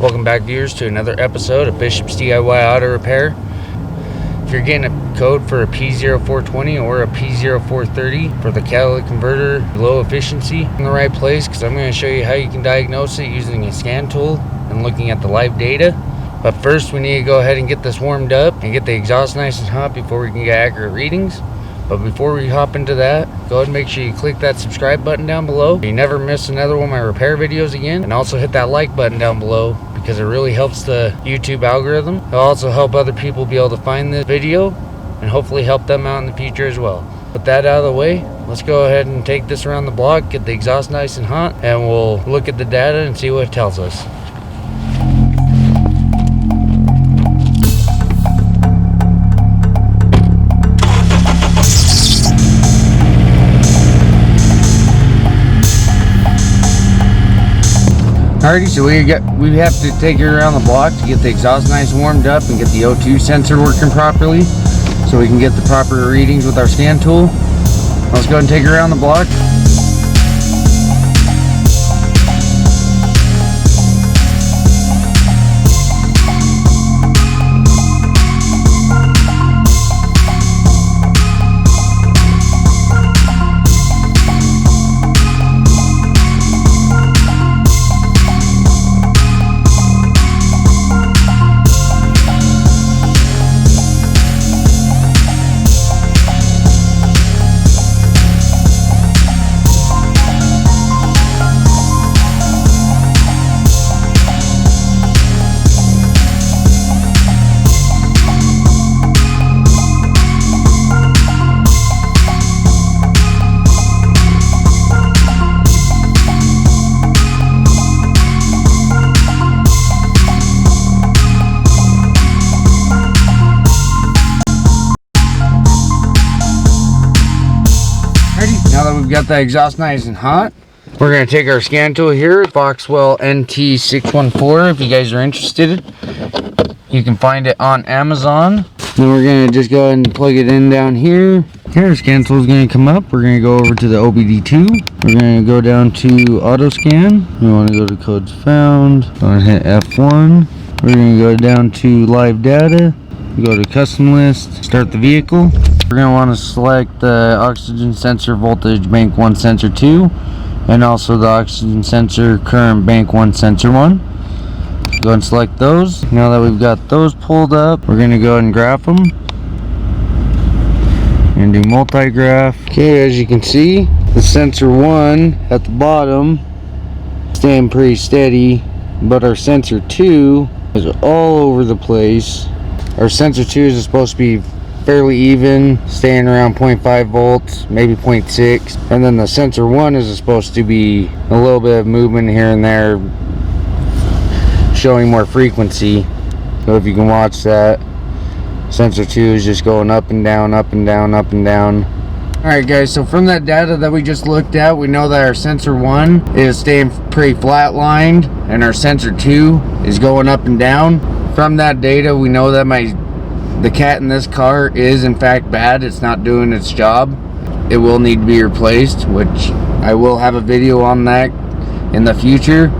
Welcome back, viewers, to another episode of Bishop's DIY Auto Repair. If you're getting a code for a P0420 or a P0430 for the catalytic converter low efficiency, in the right place, because I'm going to show you how you can diagnose it using a scan tool and looking at the live data. But first, we need to go ahead and get this warmed up and get the exhaust nice and hot before we can get accurate readings. But before we hop into that, go ahead and make sure you click that subscribe button down below so you never miss another one of my repair videos again. And also hit that like button down below because it really helps the YouTube algorithm. It'll also help other people be able to find this video and hopefully help them out in the future as well. With that out of the way, let's go ahead and take this around the block, get the exhaust nice and hot, and we'll look at the data and see what it tells us. Alrighty, so we have to take it around the block to get the exhaust nice warmed up and get the O2 sensor working properly so we can get the proper readings with our scan tool. Let's go ahead and take it around the block. Now that we've got that exhaust nice and hot, we're going to take our scan tool here, Foxwell NT614. If you guys are interested, you can find it on Amazon. Then we're going to just go ahead and plug it in down here. Here, our scan tool is going to come up. We're going to go over to the OBD2. We're going to go down to auto scan. We want to go to codes found. Going to hit F1. We're going to go down to live data. Go to custom list, start the vehicle. We're going to want to select the oxygen sensor voltage bank 1 sensor 2 and also the oxygen sensor current bank 1 sensor 1. Go and select those. Now that we've got those pulled up, we're going to go ahead and graph them and do multi-graph. Okay, as you can see, the sensor 1 at the bottom staying pretty steady, but our sensor 2 is all over the place. Our sensor 2 is supposed to be fairly even, staying around 0.5 volts, maybe 0.6. And then the sensor 1 is supposed to be a little bit of movement here and there, showing more frequency. So if you can watch that, sensor 2 is just going up and down, up and down, up and down. Alright guys, so from that data that we just looked at, we know that our sensor 1 is staying pretty flat-lined and our sensor 2 is going up and down. From that data, we know that the cat in this car is in fact bad. It's not doing its job. It will need to be replaced, which I will have a video on that in the future.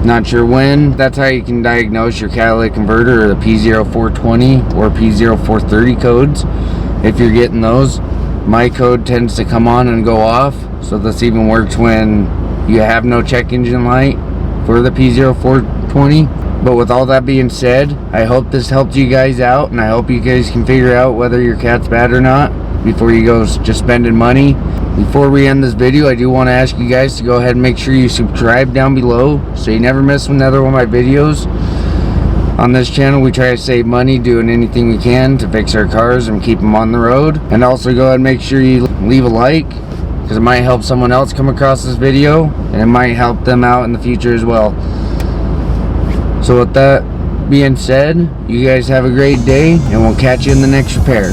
Not sure when. That's how you can diagnose your catalytic converter or the P0420 or P0430 codes. If you're getting those, my code tends to come on and go off. So this even works when you have no check engine light for the P0420. But with all that being said, I hope this helped you guys out, and I hope you guys can figure out whether your cat's bad or not before you go just spending money. Before we end this video, I do want to ask you guys to go ahead and make sure you subscribe down below so you never miss another one of my videos. On this channel, we try to save money doing anything we can to fix our cars and keep them on the road. And also go ahead and make sure you leave a like, because it might help someone else come across this video, and it might help them out in the future as well. So with that being said, you guys have a great day, and we'll catch you in the next repair.